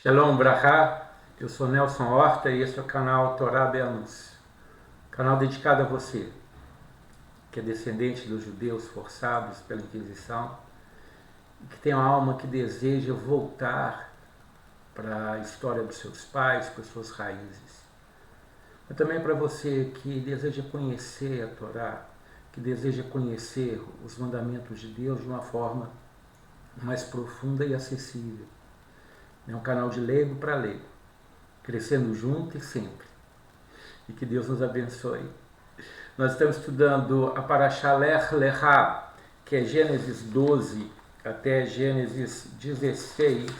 Shalom Brachá, eu sou Nelson Horta e esse é o canal Torá Be'anus, canal dedicado a você, que é descendente dos judeus forçados pela Inquisição, e que tem uma alma que deseja voltar para a história dos seus pais, para as suas raízes. Mas também para você que deseja conhecer a Torá, que deseja conhecer os mandamentos de Deus de uma forma mais profunda e acessível. É um canal de leigo para leigo, crescendo junto e sempre. E que Deus nos abençoe. Nós estamos estudando a Parashá Lech Lechá, que é Gênesis 12 até Gênesis 17,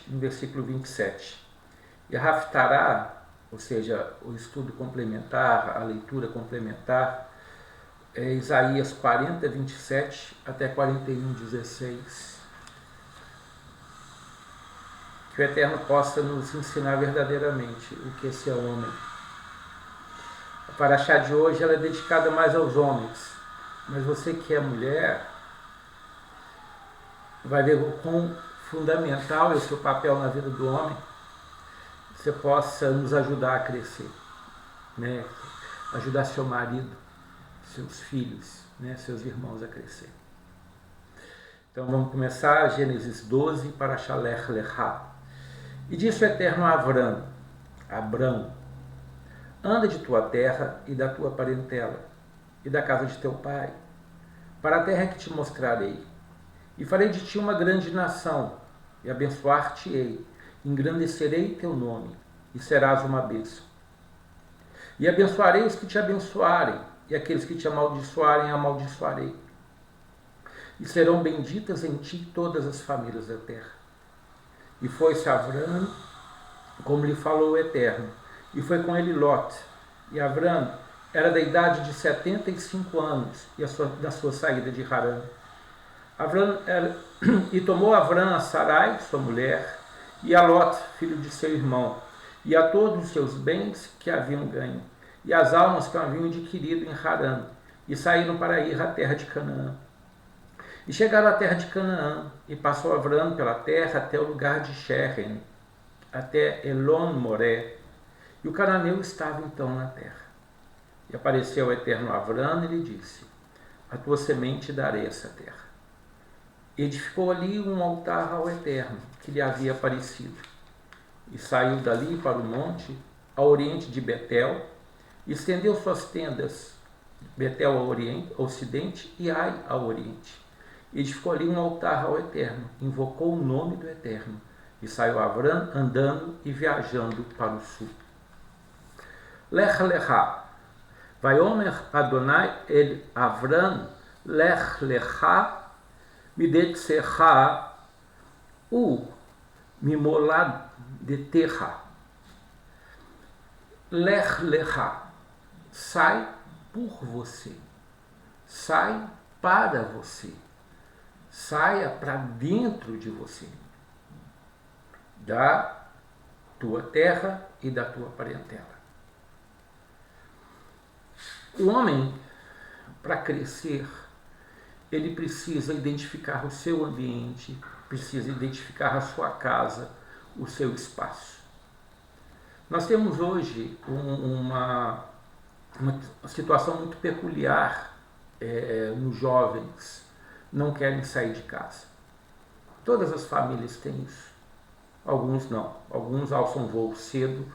no versículo 27. E a Haftará, ou seja, o estudo complementar, a leitura complementar, é Isaías 40, 27 até 41, 16. Que o Eterno possa nos ensinar verdadeiramente o que esse é homem. A Parashá de hoje ela é dedicada mais aos homens, mas você que é mulher vai ver o quão fundamental é o seu papel na vida do homem. Você possa nos ajudar a crescer, né? Ajudar seu marido, seus filhos, né? Seus irmãos a crescer. Então vamos começar Gênesis 12 para Shalech Lechá. E disse o Eterno a Abrão, anda de tua terra e da tua parentela, e da casa de teu pai, para a terra que te mostrarei. E farei de ti uma grande nação, e abençoar-te-ei, engrandecerei teu nome, e serás uma bênção. E abençoarei os que te abençoarem, e aqueles que te amaldiçoarem, amaldiçoarei. E serão benditas em ti todas as famílias da terra. E foi-se Avrão, como lhe falou o Eterno, e foi com ele Lot. E Avrão era da idade de 75 anos, da sua saída de Harã. E tomou Avrão a Sarai, sua mulher, e a Lot, filho de seu irmão, e a todos os seus bens que haviam ganho, e as almas que haviam adquirido em Harã, e saíram para ir à terra de Canaã. E chegaram à terra de Canaã, e passou Avrão pela terra até o lugar de Sherem, até Elon Moré, e o cananeu estava então na terra. E apareceu o Eterno a Avrão e lhe disse, a tua semente darei essa terra. E edificou ali um altar ao Eterno, que lhe havia aparecido. E saiu dali para o monte, ao oriente de Betel, e estendeu suas tendas, Betel ao oriente, ao ocidente e Ai ao oriente. E edificou ali um altar ao Eterno, invocou o nome do Eterno, e saiu Avrão andando e viajando para o sul. Lech Lechá, Vaiomer Adonai el Avrão, Lech Lechá, Midetsecha, Mimolad de Terra. Lech Lechá, sai por você, sai para você. Saia para dentro de você, da tua terra e da tua parentela. O homem, para crescer, ele precisa identificar o seu ambiente, precisa identificar a sua casa, o seu espaço. Nós temos hoje uma situação muito peculiar nos jovens. Não querem sair de casa. Todas as famílias têm isso. Alguns não. Alguns alçam voo cedo,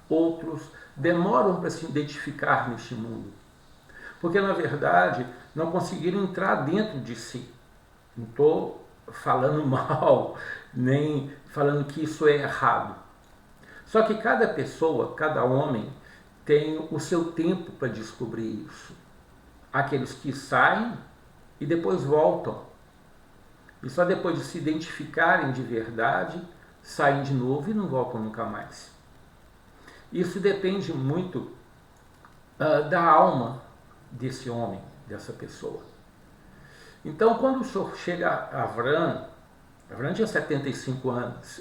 outros demoram para se identificar neste mundo. Porque, na verdade, não conseguiram entrar dentro de si. Não estou falando mal, nem falando que isso é errado. Só que cada pessoa, cada homem, tem o seu tempo para descobrir isso. Aqueles que saem e depois voltam. E só depois de se identificarem de verdade, saem de novo e não voltam nunca mais. Isso depende muito da alma desse homem, dessa pessoa. Então, quando o Senhor chega a Avrão tinha 75 anos.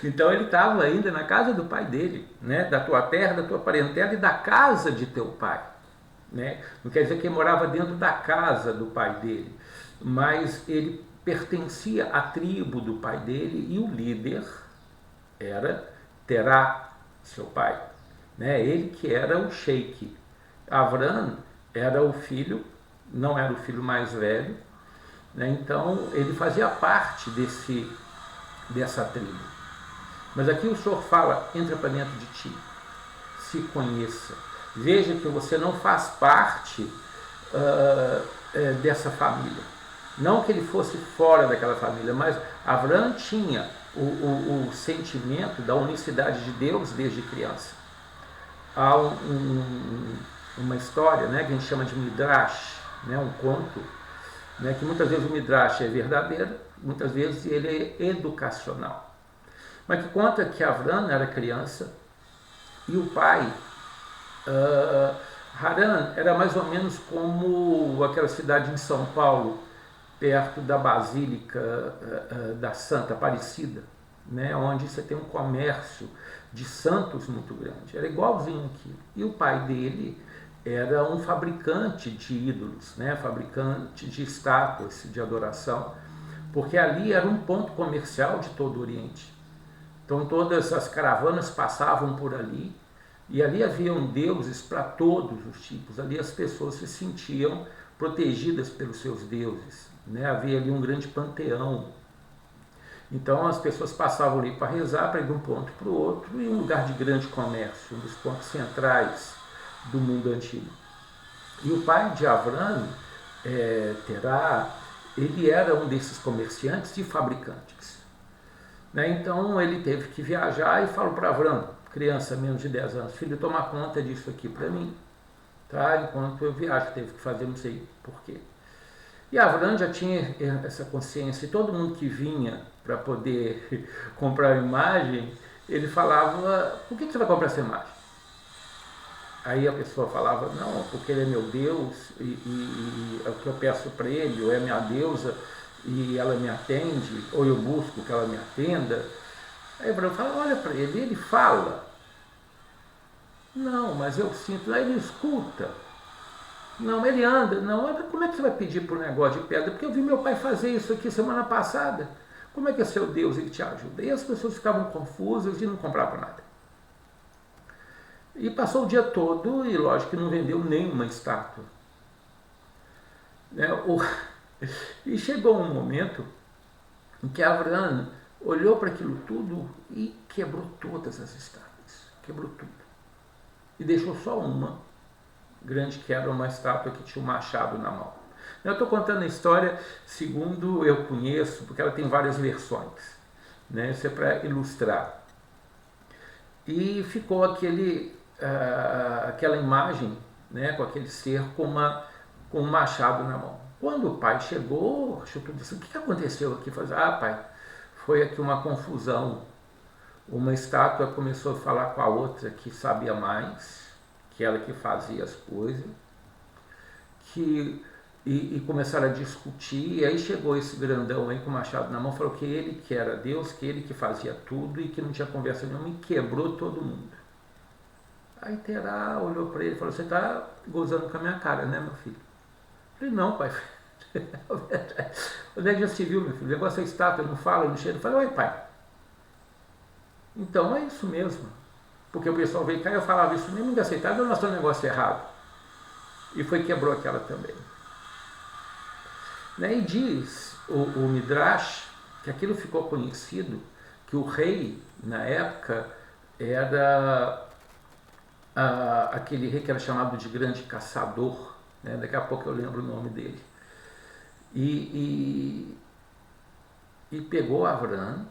Então ele estava ainda na casa do pai dele, né? Da tua terra, da tua parentela e da casa de teu pai. Né? Não quer dizer que ele morava dentro da casa do pai dele. mas ele pertencia à tribo do pai dele e o líder era Terá, seu pai. Né? Ele que era o sheik. Avram era o filho, não era o filho mais velho, né? Então ele fazia parte dessa tribo. Mas aqui o Senhor fala, entra para dentro de ti, se conheça, veja que você não faz parte dessa família. Não que ele fosse fora daquela família, mas Avram tinha o sentimento da unicidade de Deus desde criança. Há uma história, né, que a gente chama de Midrash, né, um conto, né, que muitas vezes o Midrash é verdadeiro, muitas vezes ele é educacional. Mas que conta que Avram era criança e o pai, Haran, era mais ou menos como aquela cidade em São Paulo, perto da Basílica da Santa Aparecida, né, onde você tem um comércio de santos muito grande. Era igualzinho aquilo. E o pai dele era um fabricante de ídolos, né, fabricante de estátuas de adoração, porque ali era um ponto comercial de todo o Oriente. Então todas as caravanas passavam por ali e ali haviam deuses para todos os tipos. Ali as pessoas se sentiam protegidas pelos seus deuses, né? Havia ali um grande panteão. Então as pessoas passavam ali para rezar, para ir de um ponto para o outro, e um lugar de grande comércio, um dos pontos centrais do mundo antigo. E o pai de Avram, Terá, ele era um desses comerciantes e fabricantes. Né? Então ele teve que viajar e falou para Avram, criança menos de 10 anos, filho, toma conta disso aqui para mim, tá? Enquanto eu viajo, teve que fazer, não sei porquê. E Avram já tinha essa consciência, e todo mundo que vinha para poder comprar a imagem, ele falava, por que você vai comprar essa imagem? Aí a pessoa falava, não, porque ele é meu Deus, e é o que eu peço para ele, ou é minha deusa, e ela me atende, ou eu busco que ela me atenda. Aí Avram fala, olha para ele, ele fala. Não, mas eu sinto, aí ele escuta. Não, ele anda. Não, como é que você vai pedir por um negócio de pedra? Porque eu vi meu pai fazer isso aqui semana passada. Como é que é seu Deus, ele te ajuda? E as pessoas ficavam confusas e não compravam nada. E passou o dia todo e, lógico, que não vendeu nenhuma estátua. Né? E chegou um momento em que Avram olhou para aquilo tudo e quebrou todas as estátuas. Quebrou tudo. E deixou só uma grande quebra, uma estátua que tinha um machado na mão. Eu estou contando a história segundo eu conheço, porque ela tem várias versões. Né? Isso é para ilustrar. E ficou aquela imagem, né, com aquele ser com um machado na mão. Quando o pai chegou, achou tudo isso. O que aconteceu aqui? Falei, pai, foi aqui uma confusão. Uma estátua começou a falar com a outra que sabia mais, que ela que fazia as coisas, e começaram a discutir, e aí chegou esse grandão aí com o machado na mão, falou que ele que era Deus, que ele que fazia tudo e que não tinha conversa nenhuma, e quebrou todo mundo. Aí Terá olhou para ele e falou, você está gozando com a minha cara, né, meu filho? Eu falei, não, pai. Onde é que já se viu, meu filho? O negócio é estátua, não fala, não cheira. Eu falei, oi, pai. Então é isso mesmo. Porque o pessoal veio cá e eu falava isso mesmo, ninguém aceitava, eu mostrei um negócio errado. E quebrou aquela também. Né? E diz o Midrash que aquilo ficou conhecido, que o rei, na época, era aquele rei que era chamado de grande caçador, né? Daqui a pouco eu lembro o nome dele. E pegou Avram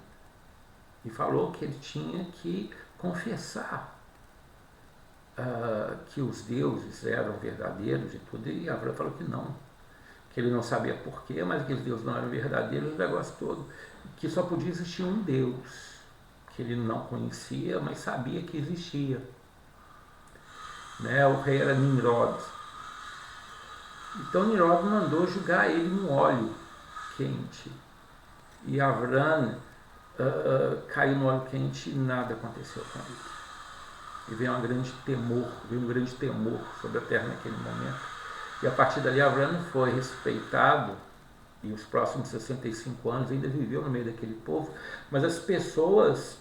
e falou que ele tinha que confessar que os deuses eram verdadeiros e tudo, e Avram falou que não, que ele não sabia porquê, mas que os deuses não eram verdadeiros, o negócio todo, que só podia existir um Deus, que ele não conhecia, mas sabia que existia. Né? O rei era Nimrod. Então Nimrod mandou jogar ele num óleo quente, e Avram caiu no óleo quente e nada aconteceu com ele. E veio um grande temor sobre a terra naquele momento. E a partir dali Avram foi respeitado e os próximos 65 anos ainda viveu no meio daquele povo, mas as pessoas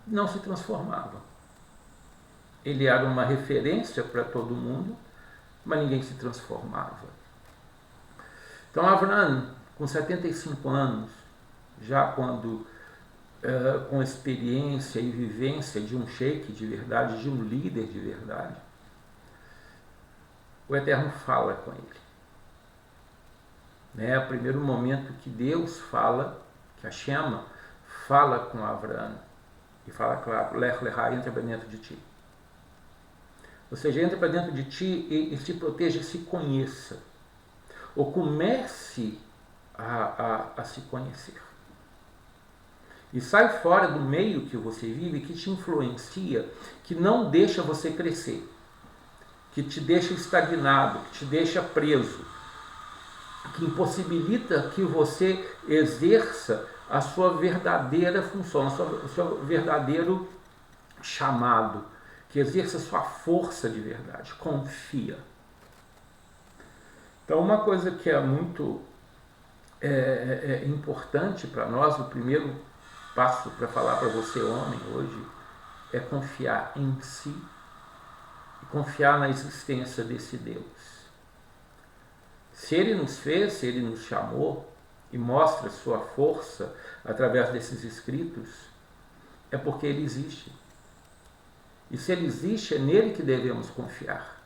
não se transformavam. Ele era uma referência para todo mundo, mas ninguém se transformava. Então Avram, com 75 anos, já quando com experiência e vivência de um sheik de verdade, de um líder de verdade, o Eterno fala com ele. É o primeiro momento que Deus fala, que Hashem fala com Avram, e fala claro, Lech Lecha, entra para dentro de ti. Ou seja, entra para dentro de ti e se proteja, se conheça. Ou comece a se conhecer. E sai fora do meio que você vive, que te influencia, que não deixa você crescer, que te deixa estagnado, que te deixa preso, que impossibilita que você exerça a sua verdadeira função, o seu verdadeiro chamado, que exerça a sua força de verdade. Confia. Então, uma coisa que é muito importante para nós, o primeiro passo para falar para você, homem, hoje, é confiar em si e confiar na existência desse Deus. Se Ele nos fez, se Ele nos chamou e mostra sua força através desses escritos, é porque Ele existe. E se Ele existe, é nele que devemos confiar.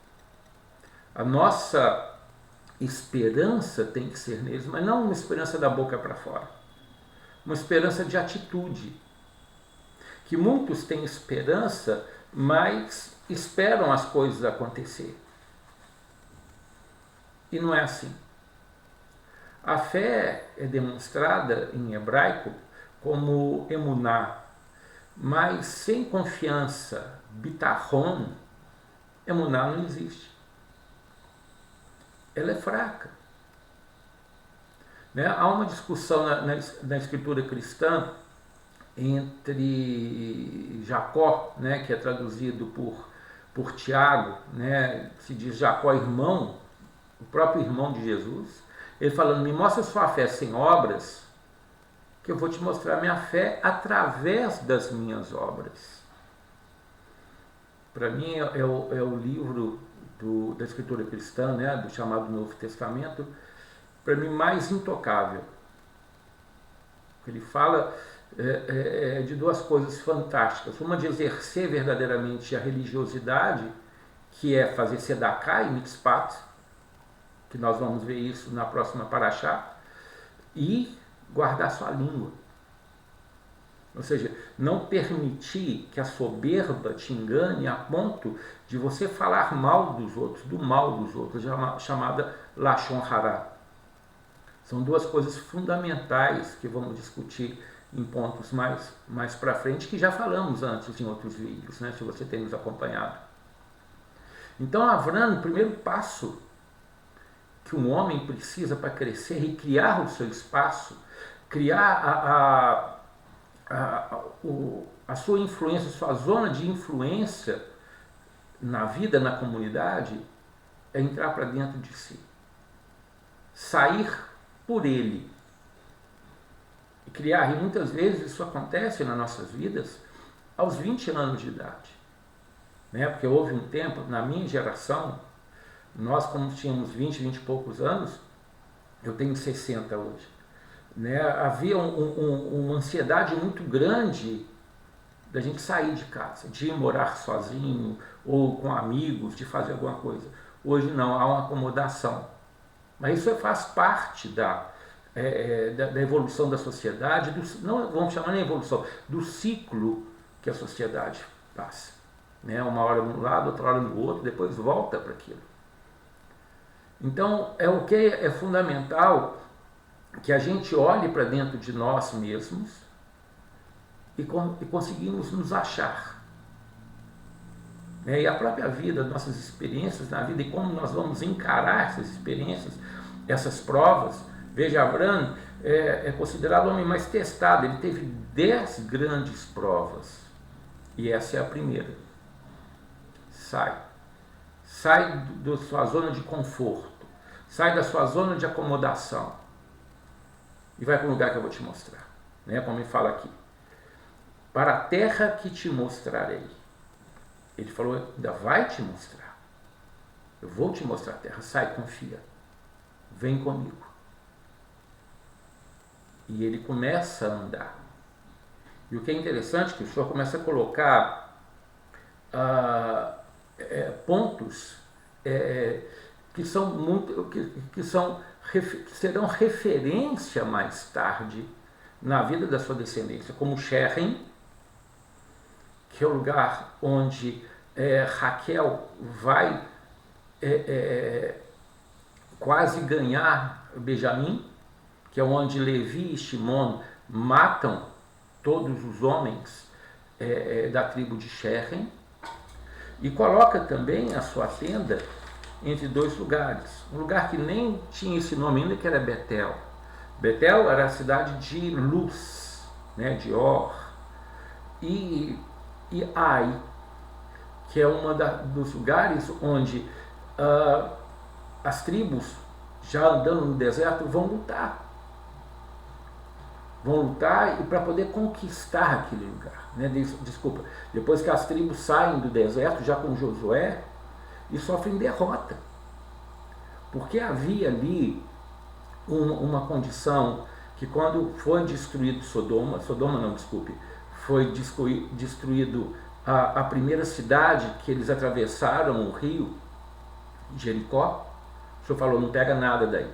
A nossa esperança tem que ser neles, mas não uma esperança da boca para fora. Uma esperança de atitude. Que muitos têm esperança, mas esperam as coisas acontecer. E não é assim. A fé é demonstrada em hebraico como emuná, mas sem confiança, bitachon, emuná não existe. Ela é fraca. Né? Há uma discussão na escritura cristã entre Jacó, né, que é traduzido por Tiago, né, se diz Jacó irmão, o próprio irmão de Jesus, ele falando, me mostra sua fé sem obras, que eu vou te mostrar minha fé através das minhas obras. Para mim é o livro da escritura cristã, né, do chamado Novo Testamento, para mim mais intocável. Ele fala de duas coisas fantásticas. Uma de exercer verdadeiramente a religiosidade, que é fazer Sedaká e Mitzpat, que nós vamos ver isso na próxima Parashá, e guardar sua língua. Ou seja, não permitir que a soberba te engane a ponto de você falar mal dos outros, do mal dos outros, chamada Lashon Hara. São duas coisas fundamentais que vamos discutir em pontos mais para frente, que já falamos antes em outros vídeos, né, se você tem nos acompanhado. Então, Avram, o primeiro passo que um homem precisa para crescer e criar o seu espaço, criar a sua influência, a sua zona de influência na vida, na comunidade, é entrar para dentro de si. Sair por ele. E criar, e muitas vezes isso acontece nas nossas vidas aos 20 anos de idade. Né? Porque houve um tempo, na minha geração, nós como tínhamos 20 e poucos anos, eu tenho 60 hoje, né? Havia uma ansiedade muito grande da gente sair de casa, de ir morar sozinho ou com amigos, de fazer alguma coisa. Hoje não, há uma acomodação. Mas isso faz parte da evolução da sociedade, não vamos chamar nem evolução, do ciclo que a sociedade passa. Né? Uma hora de um lado, outra hora do outro, depois volta para aquilo. Então, o que é fundamental que a gente olhe para dentro de nós mesmos e conseguimos nos achar. E a própria vida, nossas experiências na vida e como nós vamos encarar essas experiências, essas provas. Veja, Avram é considerado o homem mais testado, ele teve 10 grandes provas e essa é a primeira. Sai da sua zona de conforto, sai da sua zona de acomodação e vai para um lugar que eu vou te mostrar. Né? Como ele fala aqui. Para a terra que te mostrarei. Ele falou, ainda vai te mostrar. Eu vou te mostrar a terra. Sai, confia. Vem comigo. E ele começa a andar. E o que é interessante é que o Senhor começa a colocar pontos que são muito, que serão referência mais tarde na vida da sua descendência, como Sherem, que é o lugar onde Raquel vai quase ganhar Benjamim, que é onde Levi e Shimon matam todos os homens da tribo de Sherem, e coloca também a sua tenda entre dois lugares. Um lugar que nem tinha esse nome ainda, que era Betel. Betel era a cidade de luz, né, de Or. E Ai, que é dos lugares onde as tribos, já andando no deserto, vão lutar. Vão lutar para poder conquistar aquele lugar. Né? Desculpa, depois que as tribos saem do deserto, já com Josué, e sofrem derrota. Porque havia ali uma condição que, quando foi destruído foi destruído a primeira cidade que eles atravessaram o rio, Jericó, o Senhor falou, não pega nada daí.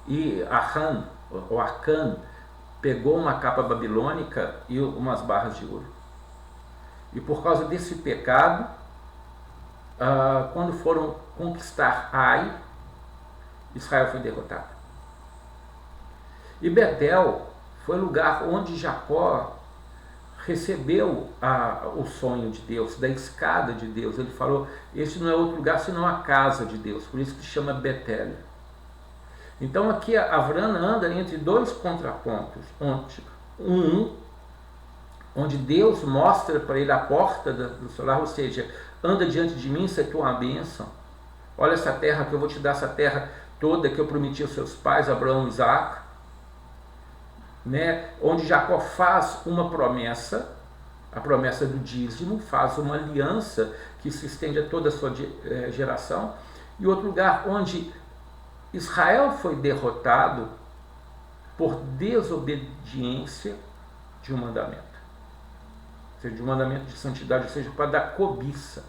E Acan pegou uma capa babilônica e umas barras de ouro. E por causa desse pecado, quando foram conquistar Ai, Israel foi derrotado. E Betel foi o lugar onde Jacó recebeu o sonho de Deus, da escada de Deus. Ele falou, este não é outro lugar senão a casa de Deus, por isso que se chama Betel. Então aqui Avrão anda entre dois contrapontos, onde Deus mostra para ele a porta do seu lar, ou seja, anda diante de mim, isso é tua bênção. Olha essa terra que eu vou te dar, essa terra toda que eu prometi aos seus pais, Abraão e Isaac. Né? Onde Jacó faz uma promessa, a promessa do dízimo, faz uma aliança que se estende a toda a sua geração. E outro lugar onde Israel foi derrotado por desobediência de um mandamento. Ou seja, de um mandamento de santidade, ou seja, para dar cobiça.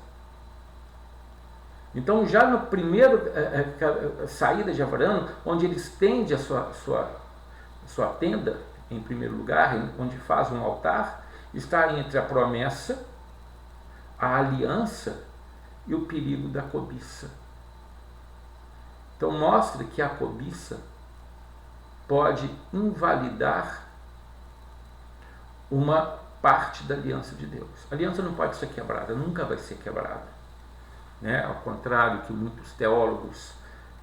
Então, já no primeiro saída de Abraão, onde ele estende a sua tenda, em primeiro lugar, onde faz um altar, está entre a promessa, a aliança e o perigo da cobiça. Então, mostra que a cobiça pode invalidar uma parte da aliança de Deus. A aliança não pode ser quebrada, nunca vai ser quebrada. Né? Ao contrário que muitos teólogos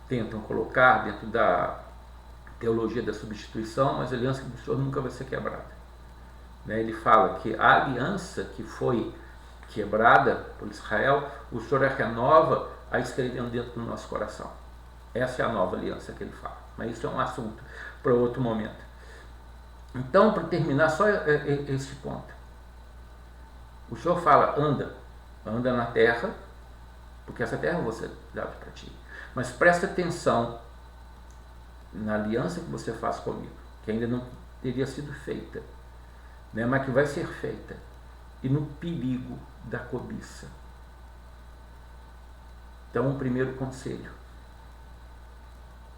tentam colocar dentro da teologia da substituição, mas a aliança do Senhor nunca vai ser quebrada. Né? Ele fala que a aliança que foi quebrada por Israel, o Senhor a renova a escrevendo dentro do nosso coração. Essa é a nova aliança que ele fala. Mas isso é um assunto para outro momento. Então, para terminar, só esse ponto. O Senhor fala, anda na terra, porque essa terra eu vou ser dado para ti. Mas presta atenção na aliança que você faz comigo, que ainda não teria sido feita, né, mas que vai ser feita, e no perigo da cobiça. Então, o primeiro conselho,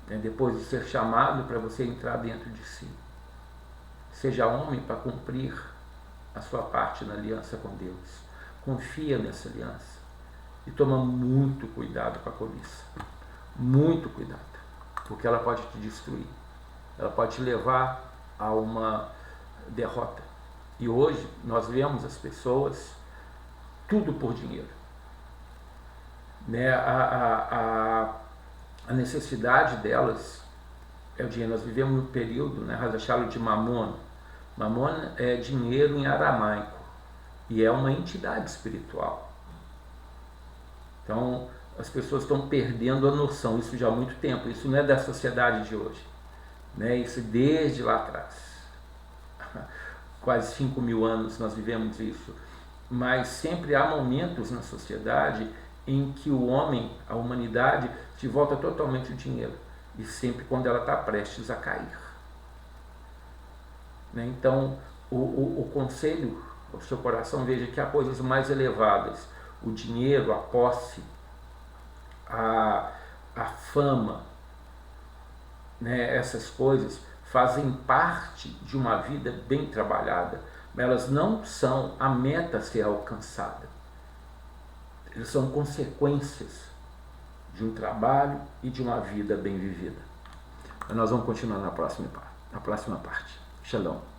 né, depois de ser chamado para você entrar dentro de si, seja homem para cumprir a sua parte na aliança com Deus. Confia nessa aliança e toma muito cuidado com a cobiça. Muito cuidado, porque ela pode te destruir. Ela pode te levar a uma derrota. E hoje nós vemos as pessoas tudo por dinheiro. Né? A necessidade delas é o dinheiro. Nós vivemos um período, né, Hazachalo, de Mamon. Mamon é dinheiro em aramaico e é uma entidade espiritual. Então as pessoas estão perdendo a noção, isso já há muito tempo, isso não é da sociedade de hoje. né? Isso desde lá atrás. Quase 5.000 anos nós vivemos isso. Mas sempre há momentos na sociedade em que o homem, a humanidade, te volta totalmente o dinheiro. E sempre quando ela está prestes a cair. Né? Então, o conselho ao seu coração, veja que há coisas mais elevadas. O dinheiro, a posse, a fama, né? Essas coisas fazem parte de uma vida bem trabalhada. Elas não são a meta a ser alcançada. Elas são consequências de um trabalho e de uma vida bem vivida. Nós vamos continuar na próxima parte. Shalom.